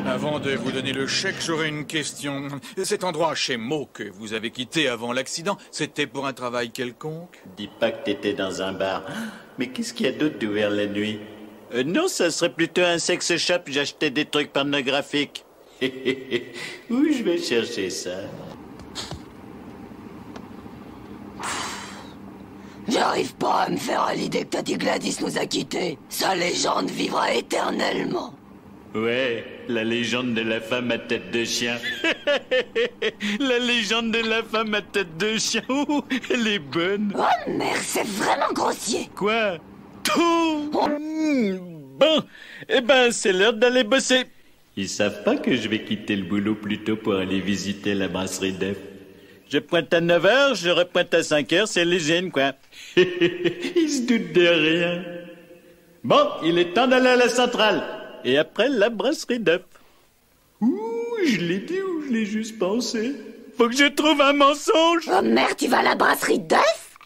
Avant de vous donner le chèque, j'aurais une question. Cet endroit chez Mo que vous avez quitté avant l'accident, c'était pour un travail quelconque? Dis pas que t'étais dans un bar. Mais qu'est-ce qu'il y a d'autre d'ouvert la nuit? Non, ça serait plutôt un sex shop. J'achetais des trucs pornographiques. Où je vais chercher ça? J'arrive pas à me faire à l'idée que Tati Gladys nous a quittés. Sa légende vivra éternellement. Ouais, la légende de la femme à tête de chien. La légende de la femme à tête de chien. Oh, elle est bonne. Oh merde, c'est vraiment grossier. Quoi? Tout. Bon, eh ben, c'est l'heure d'aller bosser. Ils savent pas que je vais quitter le boulot plus tôt pour aller visiter la brasserie d'œufs. Je pointe à 9h, je repointe à 5h, c'est l'hygiène, quoi. Ils se doutent de rien. Bon, il est temps d'aller à la centrale. Et après, la brasserie d'œufs. Ouh, je l'ai dit ou je l'ai juste pensé? Faut que je trouve un mensonge. Oh merde, tu vas à la brasserie d'œufs?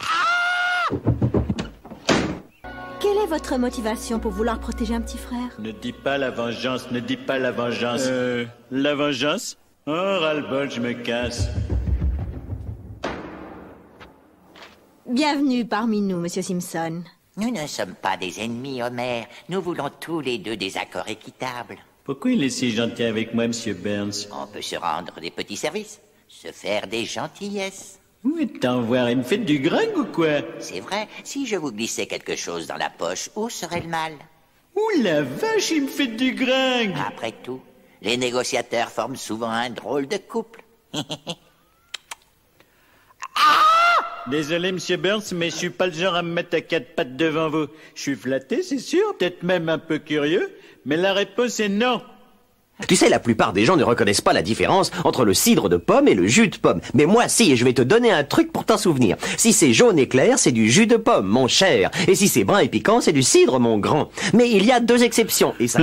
Quelle est votre motivation pour vouloir protéger un petit frère? Ne dis pas la vengeance, ne dis pas la vengeance. La vengeance? Oh, ras-le-bol, je me casse. Bienvenue parmi nous, Monsieur Simpson. Nous ne sommes pas des ennemis, Homer. Nous voulons tous les deux des accords équitables. Pourquoi il est si gentil avec moi, Monsieur Burns? On peut se rendre des petits services, se faire des gentillesses. Où est-en voir une fête du gringue ou quoi? C'est vrai, si je vous glissais quelque chose dans la poche, où serait le mal? Ouh la vache, il me fait du gringue! Après tout, les négociateurs forment souvent un drôle de couple. Désolé, Monsieur Burns, mais je suis pas le genre à me mettre à quatre pattes devant vous. Je suis flatté, c'est sûr, peut-être même un peu curieux, mais la réponse est non. Tu sais, la plupart des gens ne reconnaissent pas la différence entre le cidre de pomme et le jus de pomme. Mais moi, si, et je vais te donner un truc pour t'en souvenir. Si c'est jaune et clair, c'est du jus de pomme, mon cher. Et si c'est brun et piquant, c'est du cidre, mon grand. Mais il y a deux exceptions, et ça...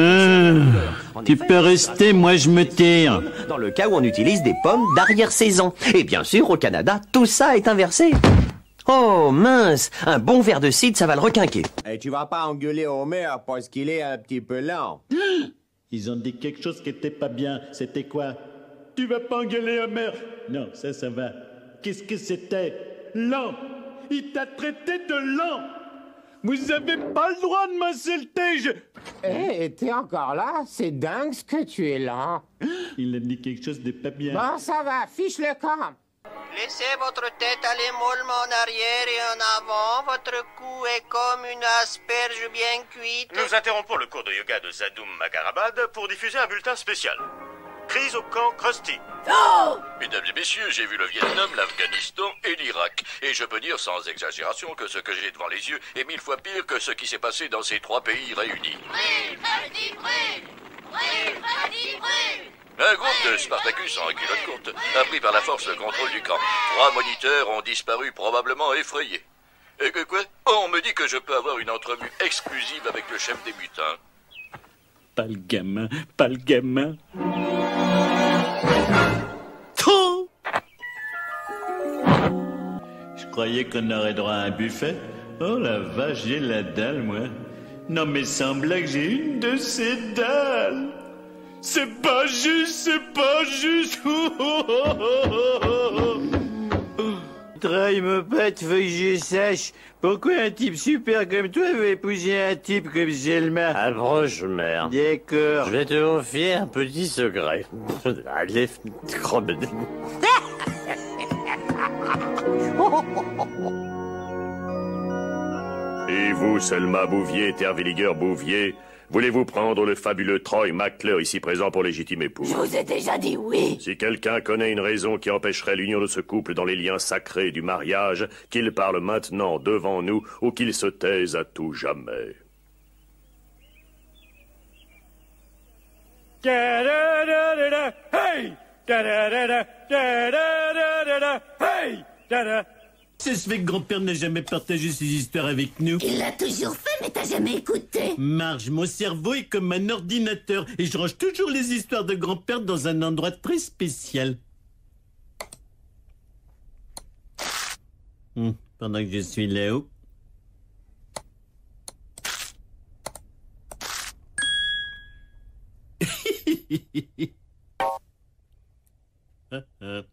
Tu peux rester, moi je me tire. Dans le cas où on utilise des pommes d'arrière-saison. Et bien sûr, au Canada, tout ça est inversé. Oh, mince, un bon verre de cidre, ça va le requinquer. Et tu vas pas engueuler Homer parce qu'il est un petit peu lent. Ils ont dit quelque chose qui était pas bien. C'était quoi? Tu vas pas engueuler Homer? Non, ça va. Qu'est-ce que c'était? Lent. Il t'a traité de lent. Vous avez pas le droit de m'insulter. Eh, t'es encore là? C'est dingue ce que tu es lent. Il a dit quelque chose de pas bien. Bon, ça va, fiche le camp. Laissez votre tête aller mollement en arrière et en avant. Votre cou est comme une asperge bien cuite. Nous interrompons le cours de yoga de Zadoum Makarabad pour diffuser un bulletin spécial. Crise au camp Krusty. Oh! Mesdames et messieurs, j'ai vu le Vietnam, l'Afghanistan et l'Irak. Et je peux dire sans exagération que ce que j'ai devant les yeux est 1000 fois pire que ce qui s'est passé dans ces trois pays réunis. Un groupe de Spartacus en culotte courte a pris par la force le contrôle du camp. 3 moniteurs ont disparu, probablement effrayés. Et que quoi? On me dit que je peux avoir une entrevue exclusive avec le chef des mutins. Pas le gamin, pas le gamin. Je croyais qu'on aurait droit à un buffet. Oh la vache, j'ai la dalle, moi. Non mais sans blague, j'ai une de ces dalles. C'est pas juste, c'est pas juste. Traille me pète, feuille que je sache. Pourquoi un type super comme toi veut épouser un type comme Zelma? Approche, merde. D'accord. Je vais te confier un petit secret. Allez, Et vous, Selma Bouvier, Terwilliger Bouvier, voulez-vous prendre le fabuleux Troy McClure ici présent pour légitime époux? Je vous ai déjà dit oui. Si quelqu'un connaît une raison qui empêcherait l'union de ce couple dans les liens sacrés du mariage, qu'il parle maintenant devant nous ou qu'il se taise à tout jamais. Hey! Hey! Ça se fait que grand-père n'a jamais partagé ses histoires avec nous. Il l'a toujours fait, mais t'as jamais écouté. Marge, mon cerveau est comme un ordinateur et je range toujours les histoires de grand-père dans un endroit très spécial. Pendant que je suis là-haut. Ah, ah.